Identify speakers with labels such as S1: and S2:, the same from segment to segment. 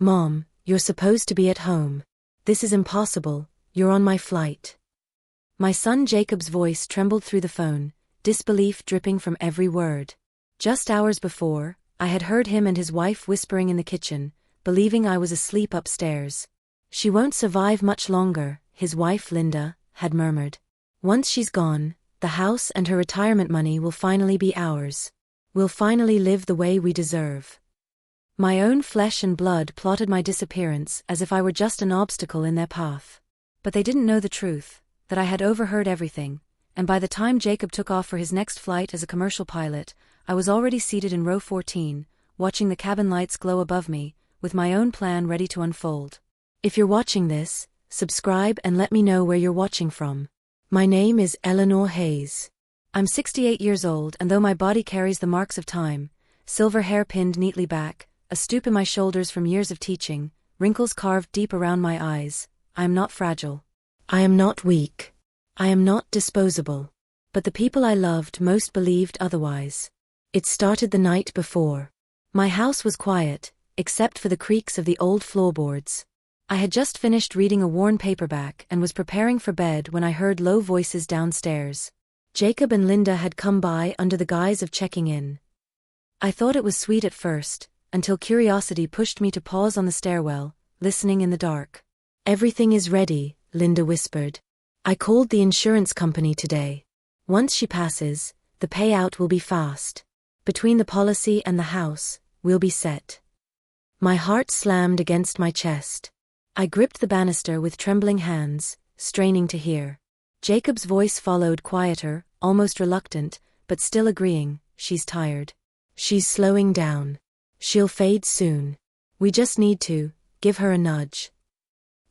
S1: Mom, you're supposed to be at home. This is impossible, you're on my flight. My son Jacob's voice trembled through the phone, disbelief dripping from every word. Just hours before, I had heard him and his wife whispering in the kitchen, believing I was asleep upstairs. She won't survive much longer, his wife Linda had murmured. Once she's gone, the house and her retirement money will finally be ours. We'll finally live the way we deserve. My own flesh and blood plotted my disappearance as if I were just an obstacle in their path. But they didn't know the truth, that I had overheard everything, and by the time Jacob took off for his next flight as a commercial pilot, I was already seated in row 14, watching the cabin lights glow above me, with my own plan ready to unfold. If you're watching this, subscribe and let me know where you're watching from. My name is Eleanor Hayes. I'm 68 years old, and though my body carries the marks of time, silver hair pinned neatly back, a stoop in my shoulders from years of teaching, wrinkles carved deep around my eyes, I am not fragile. I am not weak. I am not disposable. But the people I loved most believed otherwise. It started the night before. My house was quiet, except for the creaks of the old floorboards. I had just finished reading a worn paperback and was preparing for bed when I heard low voices downstairs. Jacob and Linda had come by under the guise of checking in. I thought it was sweet at first, until curiosity pushed me to pause on the stairwell, listening in the dark. Everything is ready, Linda whispered. I called the insurance company today. Once she passes, the payout will be fast. Between the policy and the house, we'll be set. My heart slammed against my chest. I gripped the banister with trembling hands, straining to hear. Jacob's voice followed, quieter, almost reluctant, but still agreeing. She's tired. She's slowing down. She'll fade soon. We just need to give her a nudge.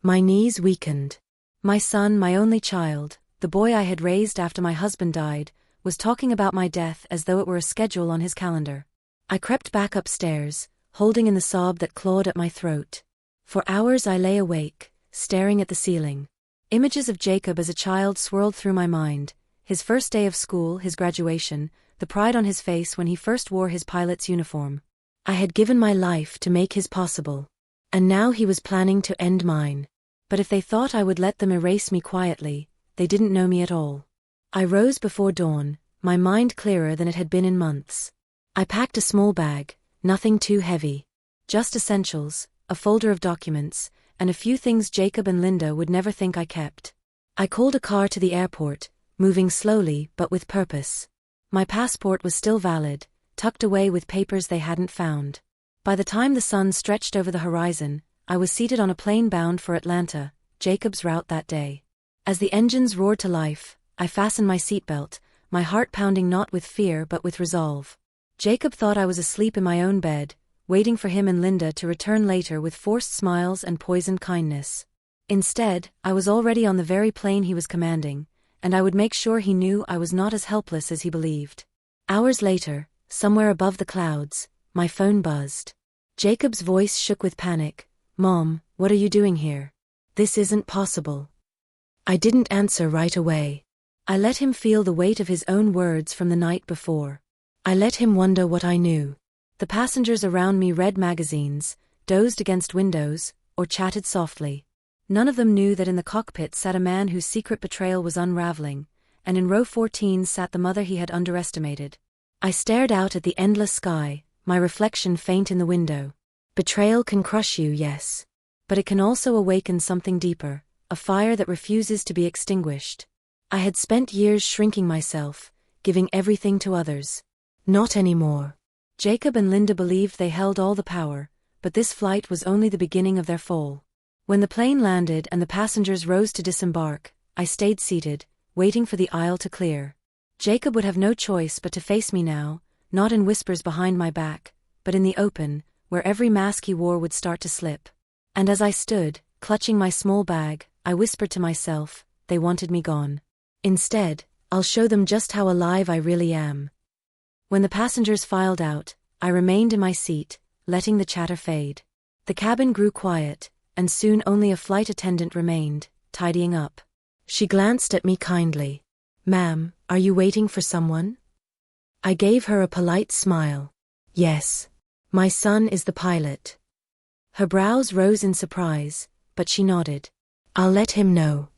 S1: My knees weakened. My son, my only child, the boy I had raised after my husband died, was talking about my death as though it were a schedule on his calendar. I crept back upstairs, holding in the sob that clawed at my throat. For hours I lay awake, staring at the ceiling. Images of Jacob as a child swirled through my mind, his first day of school, his graduation, the pride on his face when he first wore his pilot's uniform. I had given my life to make his possible. And now he was planning to end mine. But if they thought I would let them erase me quietly, they didn't know me at all. I rose before dawn, my mind clearer than it had been in months. I packed a small bag, nothing too heavy. Just essentials, a folder of documents, and a few things Jacob and Linda would never think I kept. I called a car to the airport, moving slowly but with purpose. My passport was still valid, tucked away with papers they hadn't found. By the time the sun stretched over the horizon, I was seated on a plane bound for Atlanta, Jacob's route that day. As the engines roared to life, I fastened my seatbelt, my heart pounding not with fear but with resolve. Jacob thought I was asleep in my own bed, waiting for him and Linda to return later with forced smiles and poisoned kindness. Instead, I was already on the very plane he was commanding, and I would make sure he knew I was not as helpless as he believed. Hours later, somewhere above the clouds, my phone buzzed. Jacob's voice shook with panic. Mom, what are you doing here? This isn't possible. I didn't answer right away. I let him feel the weight of his own words from the night before. I let him wonder what I knew. The passengers around me read magazines, dozed against windows, or chatted softly. None of them knew that in the cockpit sat a man whose secret betrayal was unraveling, and in row 14 sat the mother he had underestimated. I stared out at the endless sky, my reflection faint in the window. Betrayal can crush you, yes. But it can also awaken something deeper, a fire that refuses to be extinguished. I had spent years shrinking myself, giving everything to others. Not anymore. Jacob and Linda believed they held all the power, but this flight was only the beginning of their fall. When the plane landed and the passengers rose to disembark, I stayed seated, waiting for the aisle to clear. Jacob would have no choice but to face me now, not in whispers behind my back, but in the open, where every mask he wore would start to slip. And as I stood, clutching my small bag, I whispered to myself, they wanted me gone. Instead, I'll show them just how alive I really am. When the passengers filed out, I remained in my seat, letting the chatter fade. The cabin grew quiet, and soon only a flight attendant remained, tidying up. She glanced at me kindly. Ma'am, are you waiting for someone? I gave her a polite smile. Yes. My son is the pilot. Her brows rose in surprise, but she nodded. I'll let him know.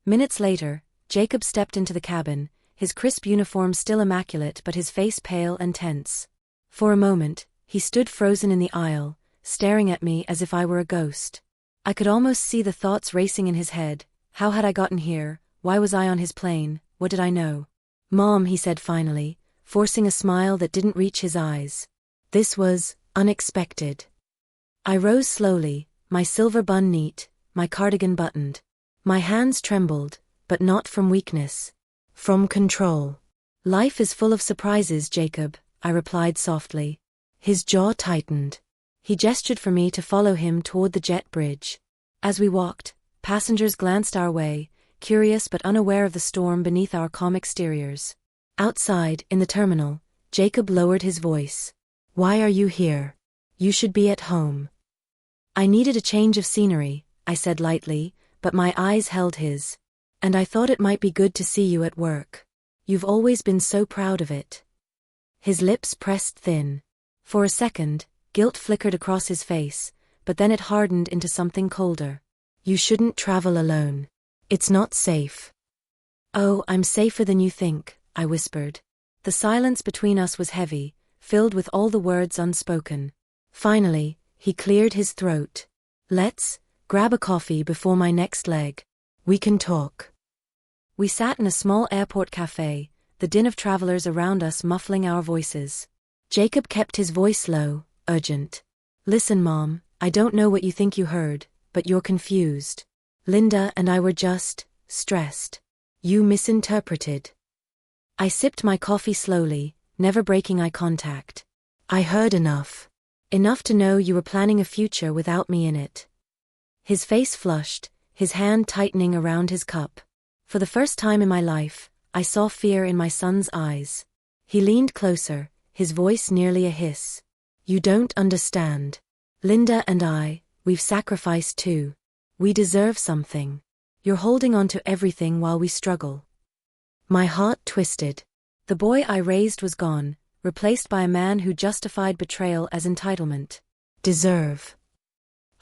S1: Minutes later, Jacob stepped into the cabin, his crisp uniform still immaculate but his face pale and tense. For a moment, he stood frozen in the aisle, staring at me as if I were a ghost. I could almost see the thoughts racing in his head. How had I gotten here? Why was I on his plane? What did I know? Mom, he said finally, forcing a smile that didn't reach his eyes. This was unexpected. I rose slowly, my silver bun neat, my cardigan buttoned. My hands trembled, but not from weakness. From control. Life is full of surprises, Jacob, I replied softly. His jaw tightened. He gestured for me to follow him toward the jet bridge. As we walked, passengers glanced our way, curious but unaware of the storm beneath our calm exteriors. Outside, in the terminal, Jacob lowered his voice. Why are you here? You should be at home. I needed a change of scenery, I said lightly, but my eyes held his. And I thought it might be good to see you at work. You've always been so proud of it. His lips pressed thin. For a second, guilt flickered across his face, but then it hardened into something colder. You shouldn't travel alone. It's not safe. Oh, I'm safer than you think, I whispered. The silence between us was heavy, filled with all the words unspoken. Finally, he cleared his throat. Let's grab a coffee before my next leg. We can talk. We sat in a small airport cafe, the din of travelers around us muffling our voices. Jacob kept his voice low, urgent. Listen, Mom, I don't know what you think you heard, but you're confused. Linda and I were just stressed. You misinterpreted. I sipped my coffee slowly, never breaking eye contact. I heard enough. Enough to know you were planning a future without me in it. His face flushed, his hand tightening around his cup. For the first time in my life, I saw fear in my son's eyes. He leaned closer, his voice nearly a hiss. You don't understand. Linda and I, we've sacrificed too. We deserve something. You're holding on to everything while we struggle. My heart twisted. The boy I raised was gone, replaced by a man who justified betrayal as entitlement. Deserve.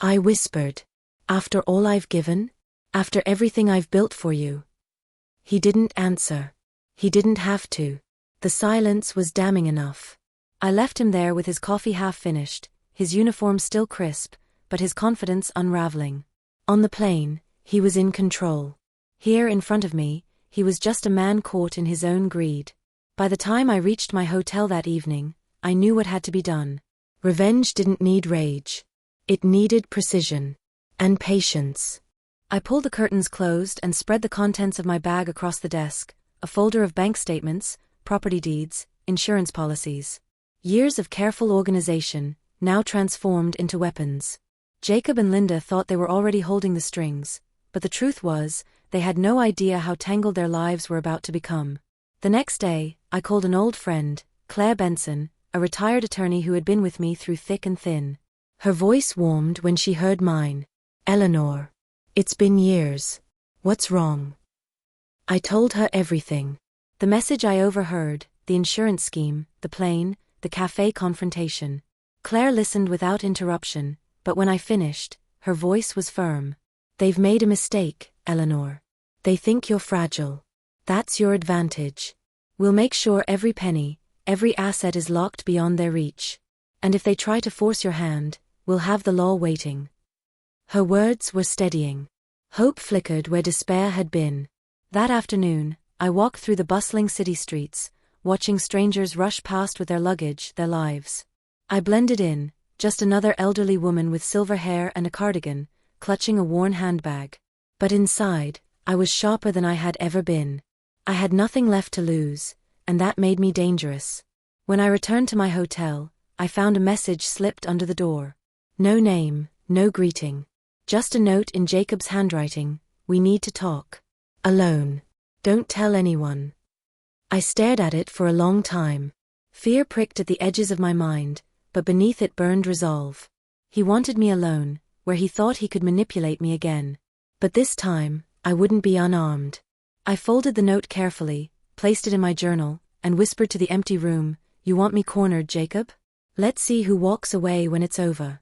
S1: I whispered. After all I've given? After everything I've built for you? He didn't answer. He didn't have to. The silence was damning enough. I left him there with his coffee half finished, his uniform still crisp, but his confidence unraveling. On the plane, he was in control. Here in front of me, he was just a man caught in his own greed. By the time I reached my hotel that evening, I knew what had to be done. Revenge didn't need rage. It needed precision. And patience. I pulled the curtains closed and spread the contents of my bag across the desk, a folder of bank statements, property deeds, insurance policies. Years of careful organization, now transformed into weapons. Jacob and Linda thought they were already holding the strings, but the truth was, they had no idea how tangled their lives were about to become. The next day, I called an old friend, Claire Benson, a retired attorney who had been with me through thick and thin. Her voice warmed when she heard mine. Eleanor. It's been years. What's wrong? I told her everything. The message I overheard, the insurance scheme, the plane, the cafe confrontation. Claire listened without interruption, but when I finished, her voice was firm. They've made a mistake, Eleanor. They think you're fragile. That's your advantage. We'll make sure every penny, every asset is locked beyond their reach. And if they try to force your hand, we'll have the law waiting. Her words were steadying. Hope flickered where despair had been. That afternoon, I walked through the bustling city streets, watching strangers rush past with their luggage, their lives. I blended in, just another elderly woman with silver hair and a cardigan, clutching a worn handbag. But inside, I was sharper than I had ever been. I had nothing left to lose, and that made me dangerous. When I returned to my hotel, I found a message slipped under the door. No name, no greeting. Just a note in Jacob's handwriting, we need to talk. Alone. Don't tell anyone. I stared at it for a long time. Fear pricked at the edges of my mind, but beneath it burned resolve. He wanted me alone, where he thought he could manipulate me again. But this time, I wouldn't be unarmed. I folded the note carefully, placed it in my journal, and whispered to the empty room, You want me cornered, Jacob? Let's see who walks away when it's over.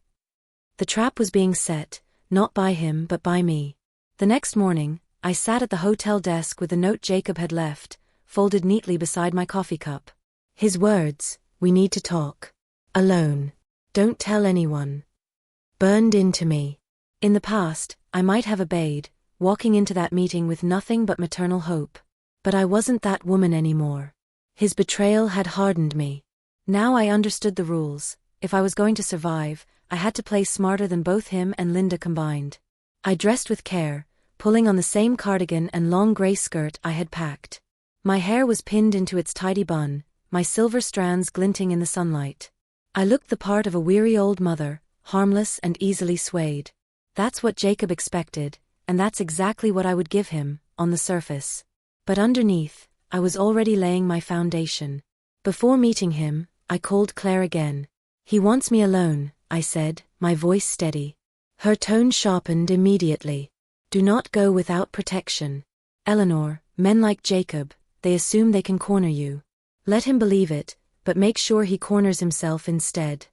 S1: The trap was being set, not by him but by me. The next morning, I sat at the hotel desk with the note Jacob had left, folded neatly beside my coffee cup. His words, "We need to talk. Alone. Don't tell anyone," burned into me. In the past, I might have obeyed, walking into that meeting with nothing but maternal hope. But I wasn't that woman anymore. His betrayal had hardened me. Now I understood the rules. If I was going to survive, I had to play smarter than both him and Linda combined. I dressed with care, pulling on the same cardigan and long gray skirt I had packed. My hair was pinned into its tidy bun, my silver strands glinting in the sunlight. I looked the part of a weary old mother, harmless and easily swayed. That's what Jacob expected, and that's exactly what I would give him, on the surface. But underneath, I was already laying my foundation. Before meeting him, I called Claire again. "He wants me alone," I said, my voice steady. Her tone sharpened immediately. "Do not go without protection. Eleanor, men like Jacob, they assume they can corner you. Let him believe it, but make sure he corners himself instead."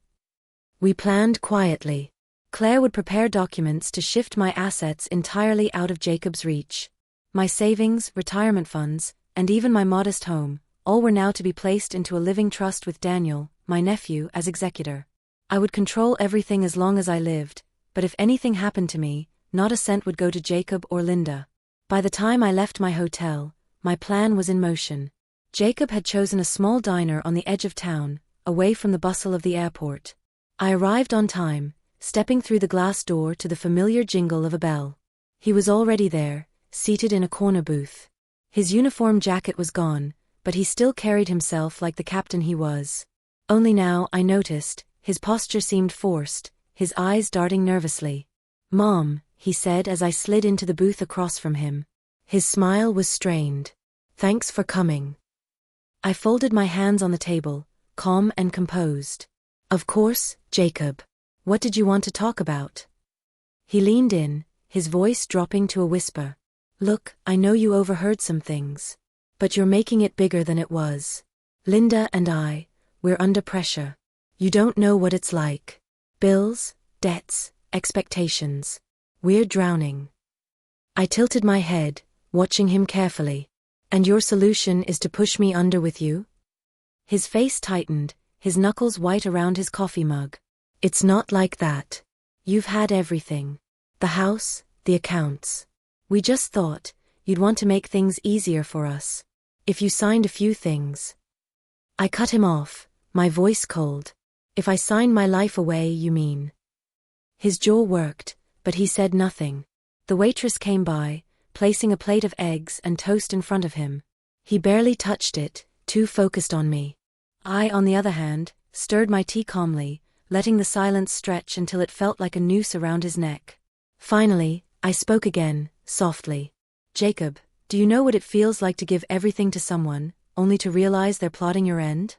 S1: We planned quietly. Claire would prepare documents to shift my assets entirely out of Jacob's reach. My savings, retirement funds, and even my modest home, all were now to be placed into a living trust with Daniel, my nephew, as executor. I would control everything as long as I lived, but if anything happened to me, not a cent would go to Jacob or Linda. By the time I left my hotel, my plan was in motion. Jacob had chosen a small diner on the edge of town, away from the bustle of the airport. I arrived on time, stepping through the glass door to the familiar jingle of a bell. He was already there, seated in a corner booth. His uniform jacket was gone, but he still carried himself like the captain he was. Only now, I noticed, his posture seemed forced, his eyes darting nervously. "Mom," he said as I slid into the booth across from him. His smile was strained. "Thanks for coming." I folded my hands on the table, calm and composed. "Of course, Jacob. What did you want to talk about?" He leaned in, his voice dropping to a whisper. "Look, I know you overheard some things. But you're making it bigger than it was. Linda and we're under pressure. You don't know what it's like. Bills, debts, expectations. We're drowning." I tilted my head, watching him carefully. "And your solution is to push me under with you?" His face tightened, his knuckles white around his coffee mug. "It's not like that. You've had everything. The house, the accounts. We just thought you'd want to make things easier for us. If you signed a few things." I cut him off, my voice cold. "If I sign my life away, you mean?" His jaw worked, but he said nothing. The waitress came by, placing a plate of eggs and toast in front of him. He barely touched it, too focused on me. I, on the other hand, stirred my tea calmly, letting the silence stretch until it felt like a noose around his neck. Finally, I spoke again, softly. "Jacob, do you know what it feels like to give everything to someone, only to realize they're plotting your end?"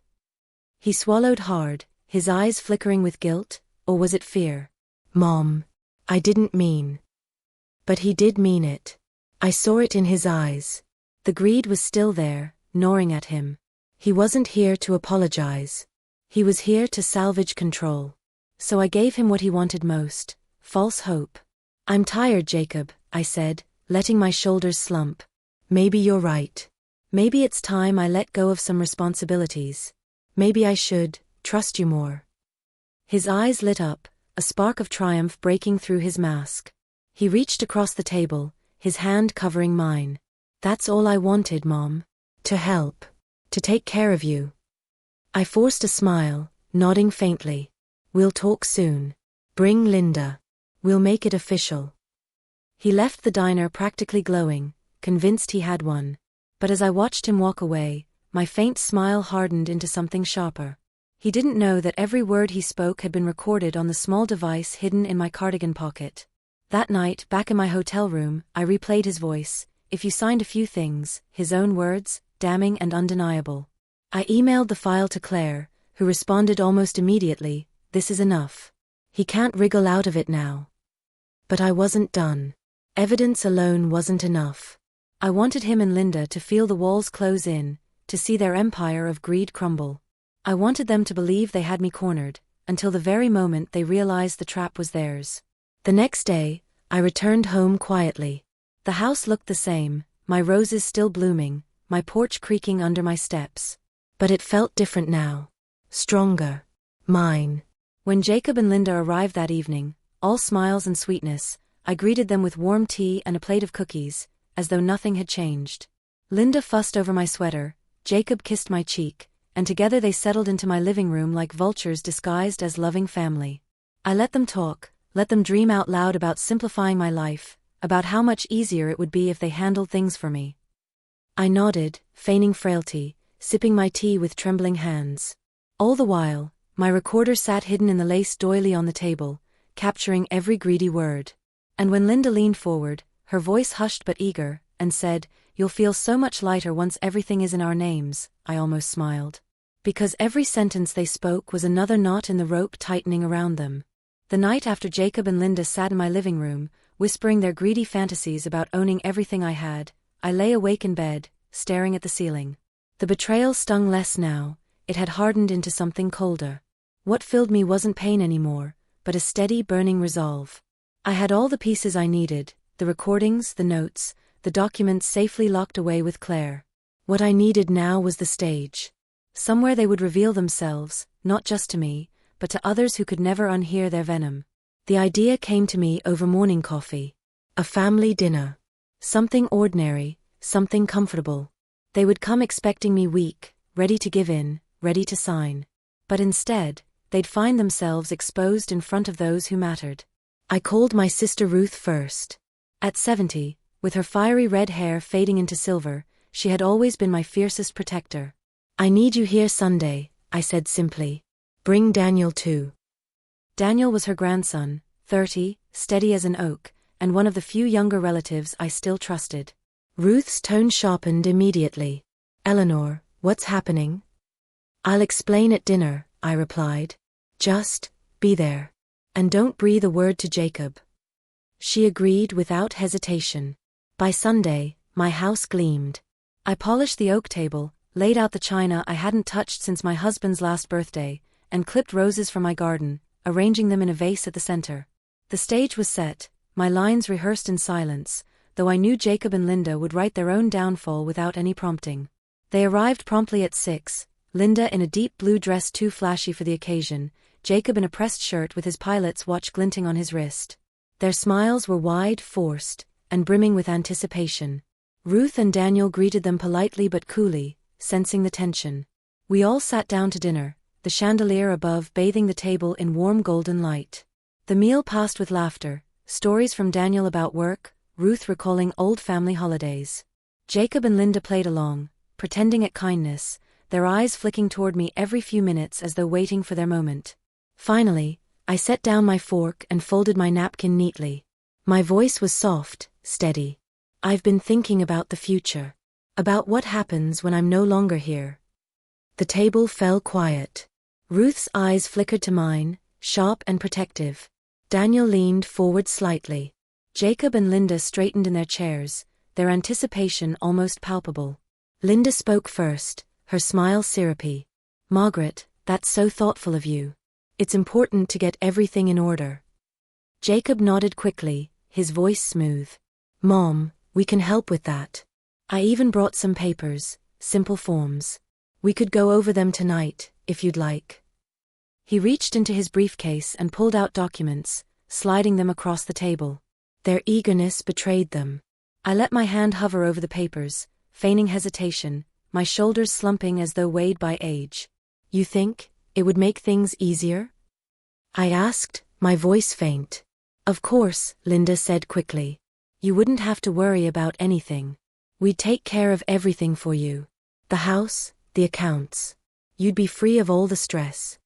S1: He swallowed hard, his eyes flickering with guilt, or was it fear? "Mom, I didn't mean." But he did mean it. I saw it in his eyes. The greed was still there, gnawing at him. He wasn't here to apologize. He was here to salvage control. So I gave him what he wanted most, false hope. "I'm tired, Jacob," I said, letting my shoulders slump. "Maybe you're right. Maybe it's time I let go of some responsibilities. Maybe I should trust you more." His eyes lit up, a spark of triumph breaking through his mask. He reached across the table, his hand covering mine. "That's all I wanted, Mom. To help. To take care of you." I forced a smile, nodding faintly. "We'll talk soon. Bring Linda. We'll make it official." He left the diner practically glowing, convinced he had won. But as I watched him walk away, my faint smile hardened into something sharper. He didn't know that every word he spoke had been recorded on the small device hidden in my cardigan pocket. That night, back in my hotel room, I replayed his voice. "If you signed a few things," his own words, damning and undeniable. I emailed the file to Claire, who responded almost immediately, "This is enough. He can't wriggle out of it now." But I wasn't done. Evidence alone wasn't enough. I wanted him and Linda to feel the walls close in, to see their empire of greed crumble. I wanted them to believe they had me cornered, until the very moment they realized the trap was theirs. The next day, I returned home quietly. The house looked the same, my roses still blooming, my porch creaking under my steps. But it felt different now. Stronger. Mine. When Jacob and Linda arrived that evening, all smiles and sweetness, I greeted them with warm tea and a plate of cookies, as though nothing had changed. Linda fussed over my sweater, Jacob kissed my cheek, and together they settled into my living room like vultures disguised as loving family. I let them talk, let them dream out loud about simplifying my life, about how much easier it would be if they handled things for me. I nodded, feigning frailty, sipping my tea with trembling hands. All the while, my recorder sat hidden in the lace doily on the table, capturing every greedy word. And when Linda leaned forward, her voice hushed but eager, and said, "You'll feel so much lighter once everything is in our names," I almost smiled. Because every sentence they spoke was another knot in the rope tightening around them. The night after Jacob and Linda sat in my living room, whispering their greedy fantasies about owning everything I had, I lay awake in bed, staring at the ceiling. The betrayal stung less now, it had hardened into something colder. What filled me wasn't pain anymore, but a steady burning resolve. I had all the pieces I needed, the recordings, the notes, the documents safely locked away with Claire. What I needed now was the stage. Somewhere they would reveal themselves, not just to me, but to others who could never unhear their venom. The idea came to me over morning coffee. A family dinner. Something ordinary, something comfortable. They would come expecting me weak, ready to give in, ready to sign. But instead, they'd find themselves exposed in front of those who mattered. I called my sister Ruth first. At 70, with her fiery red hair fading into silver, she had always been my fiercest protector. "I need you here Sunday," I said simply. "Bring Daniel too." Daniel was her grandson, 30, steady as an oak, and one of the few younger relatives I still trusted. Ruth's tone sharpened immediately. "Eleanor, what's happening?" "I'll explain at dinner," I replied. "Just be there. And don't breathe a word to Jacob." She agreed without hesitation. By Sunday, my house gleamed. I polished the oak table, laid out the china I hadn't touched since my husband's last birthday, and clipped roses from my garden, arranging them in a vase at the center. The stage was set, my lines rehearsed in silence, though I knew Jacob and Linda would write their own downfall without any prompting. They arrived promptly at 6, Linda in a deep blue dress too flashy for the occasion, Jacob in a pressed shirt with his pilot's watch glinting on his wrist. Their smiles were wide, forced, and brimming with anticipation. Ruth and Daniel greeted them politely but coolly, sensing the tension. We all sat down to dinner, the chandelier above bathing the table in warm golden light. The meal passed with laughter, stories from Daniel about work, Ruth recalling old family holidays. Jacob and Linda played along, pretending at kindness, their eyes flicking toward me every few minutes as though waiting for their moment. Finally, I set down my fork and folded my napkin neatly. My voice was soft, steady. "I've been thinking about the future. About what happens when I'm no longer here." The table fell quiet. Ruth's eyes flickered to mine, sharp and protective. Daniel leaned forward slightly. Jacob and Linda straightened in their chairs, their anticipation almost palpable. Linda spoke first, her smile syrupy. "Margaret, that's so thoughtful of you. It's important to get everything in order." Jacob nodded quickly, his voice smooth. "Mom, we can help with that. I even brought some papers, simple forms. We could go over them tonight, if you'd like." He reached into his briefcase and pulled out documents, sliding them across the table. Their eagerness betrayed them. I let my hand hover over the papers, feigning hesitation, my shoulders slumping as though weighed by age. "You think it would make things easier?" I asked, my voice faint. "Of course," Linda said quickly. "You wouldn't have to worry about anything. We'd take care of everything for you. The house, the accounts. You'd be free of all the stress."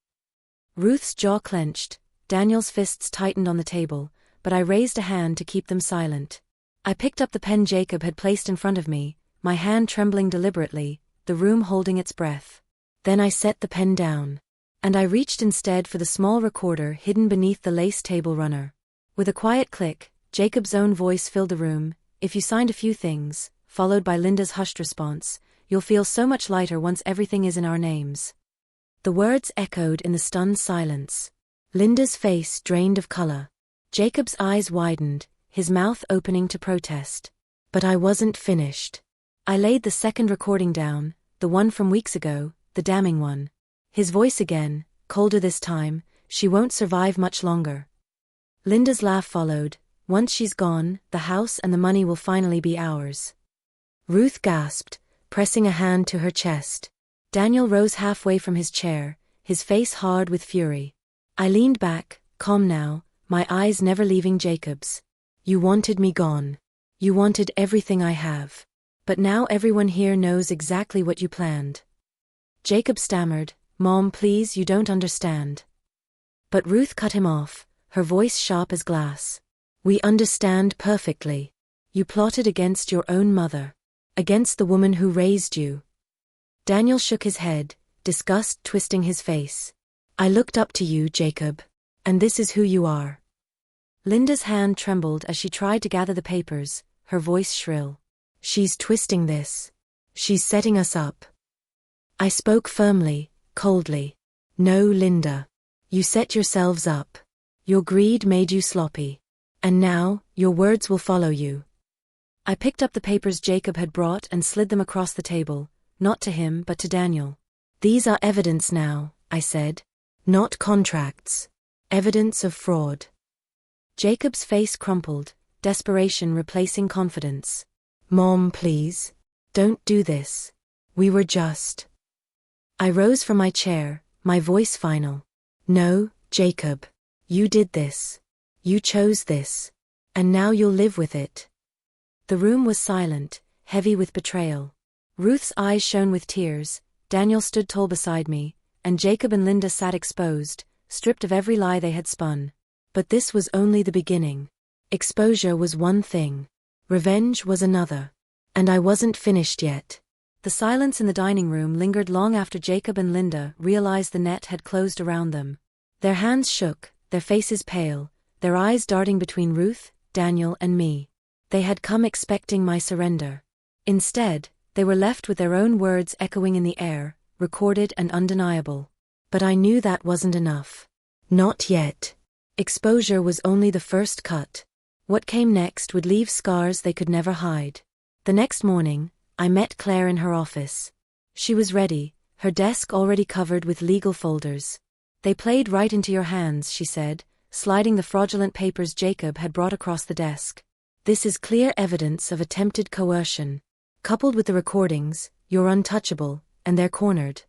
S1: Ruth's jaw clenched, Daniel's fists tightened on the table, but I raised a hand to keep them silent. I picked up the pen Jacob had placed in front of me, my hand trembling deliberately, the room holding its breath. Then I set the pen down. And I reached instead for the small recorder hidden beneath the lace table runner. With a quiet click, Jacob's own voice filled the room. "If you signed a few things," followed by Linda's hushed response, "you'll feel so much lighter once everything is in our names." The words echoed in the stunned silence. Linda's face drained of color. Jacob's eyes widened, his mouth opening to protest. But I wasn't finished. I laid the second recording down, the one from weeks ago, the damning one. His voice again, colder this time. She won't survive much longer. Linda's laugh followed. Once she's gone, the house and the money will finally be ours. Ruth gasped, pressing a hand to her chest. Daniel rose halfway from his chair, his face hard with fury. I leaned back, calm now, my eyes never leaving Jacob's. You wanted me gone. You wanted everything I have. But now everyone here knows exactly what you planned. Jacob stammered, Mom, please, you don't understand. But Ruth cut him off, her voice sharp as glass. We understand perfectly. You plotted against your own mother. Against the woman who raised you. Daniel shook his head, disgust twisting his face. I looked up to you, Jacob. And this is who you are. Linda's hand trembled as she tried to gather the papers, her voice shrill. She's twisting this. She's setting us up. I spoke firmly, coldly. No, Linda. You set yourselves up. Your greed made you sloppy. And now, your words will follow you. I picked up the papers Jacob had brought and slid them across the table, not to him but to Daniel. These are evidence now, I said. Not contracts. Evidence of fraud. Jacob's face crumpled, desperation replacing confidence. Mom, please. Don't do this. We were just. I rose from my chair, my voice final. No, Jacob. You did this. You chose this. And now you'll live with it. The room was silent, heavy with betrayal. Ruth's eyes shone with tears, Daniel stood tall beside me, and Jacob and Linda sat exposed, stripped of every lie they had spun. But this was only the beginning. Exposure was one thing. Revenge was another. And I wasn't finished yet. The silence in the dining room lingered long after Jacob and Linda realized the net had closed around them. Their hands shook, their faces pale, their eyes darting between Ruth, Daniel and me. They had come expecting my surrender. Instead, they were left with their own words echoing in the air, recorded and undeniable. But I knew that wasn't enough. Not yet. Exposure was only the first cut. What came next would leave scars they could never hide. The next morning, I met Claire in her office. She was ready, her desk already covered with legal folders. They played right into your hands, she said, sliding the fraudulent papers Jacob had brought across the desk. This is clear evidence of attempted coercion. Coupled with the recordings, you're untouchable, and they're cornered.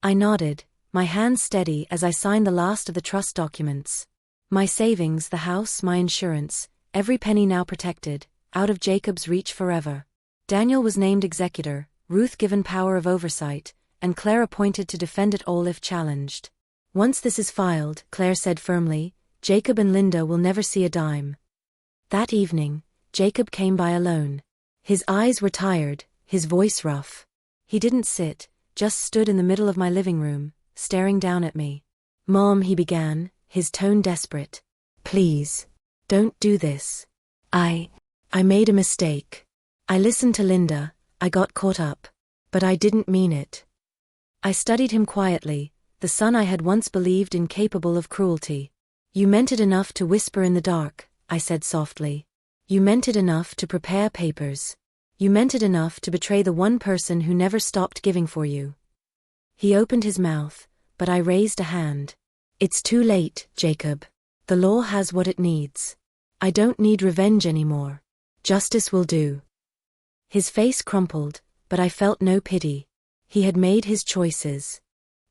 S1: I nodded, my hands steady as I signed the last of the trust documents. My savings, the house, my insurance, every penny now protected, out of Jacob's reach forever. Daniel was named executor, Ruth given power of oversight, and Claire appointed to defend it all if challenged. Once this is filed, Claire said firmly, Jacob and Linda will never see a dime. That evening, Jacob came by alone. His eyes were tired, his voice rough. He didn't sit, just stood in the middle of my living room, staring down at me. Mom, he began, his tone desperate. Please. Don't do this. I made a mistake. I listened to Linda, I got caught up. But I didn't mean it. I studied him quietly, the son I had once believed incapable of cruelty. You meant it enough to whisper in the dark, I said softly. You meant it enough to prepare papers. You meant it enough to betray the one person who never stopped giving for you. He opened his mouth, but I raised a hand. It's too late, Jacob. The law has what it needs. I don't need revenge anymore. Justice will do. His face crumpled, but I felt no pity. He had made his choices.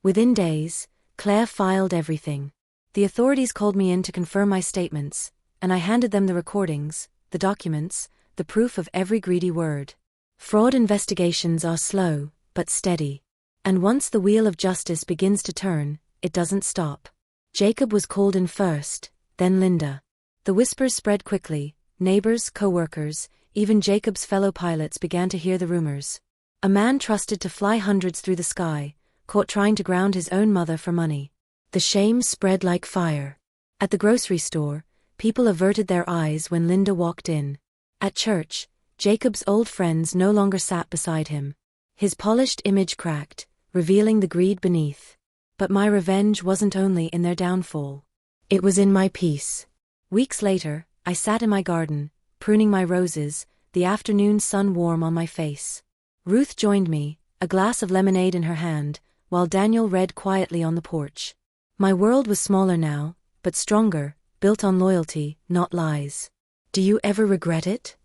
S1: Within days, Claire filed everything. The authorities called me in to confirm my statements, and I handed them the recordings, the documents, the proof of every greedy word. Fraud investigations are slow, but steady. And once the wheel of justice begins to turn, it doesn't stop. Jacob was called in first, then Linda. The whispers spread quickly, neighbors, co-workers, even Jacob's fellow pilots began to hear the rumors. A man trusted to fly hundreds through the sky, caught trying to ground his own mother for money. The shame spread like fire. At the grocery store, people averted their eyes when Linda walked in. At church, Jacob's old friends no longer sat beside him. His polished image cracked, revealing the greed beneath. But my revenge wasn't only in their downfall. It was in my peace. Weeks later, I sat in my garden, pruning my roses, the afternoon sun warm on my face. Ruth joined me, a glass of lemonade in her hand, while Daniel read quietly on the porch. My world was smaller now, but stronger, built on loyalty, not lies. "Do you ever regret it?"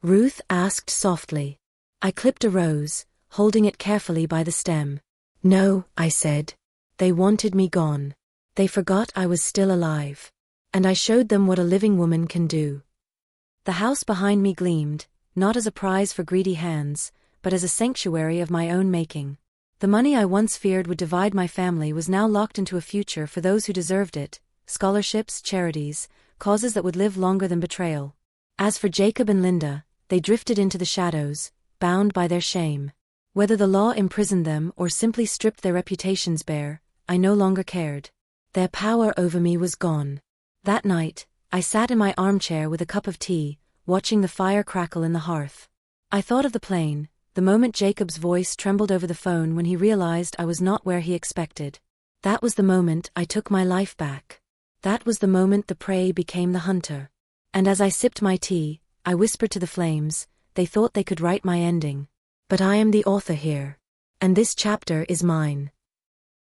S1: Ruth asked softly. I clipped a rose, holding it carefully by the stem. "No," I said. "They wanted me gone. They forgot I was still alive. And I showed them what a living woman can do." The house behind me gleamed, not as a prize for greedy hands, but as a sanctuary of my own making. The money I once feared would divide my family was now locked into a future for those who deserved it: scholarships, charities, causes that would live longer than betrayal. As for Jacob and Linda, they drifted into the shadows, bound by their shame. Whether the law imprisoned them or simply stripped their reputations bare, I no longer cared. Their power over me was gone. That night, I sat in my armchair with a cup of tea, watching the fire crackle in the hearth. I thought of the plane, the moment Jacob's voice trembled over the phone when he realized I was not where he expected. That was the moment I took my life back. That was the moment the prey became the hunter. And as I sipped my tea, I whispered to the flames, they thought they could write my ending. But I am the author here. And this chapter is mine.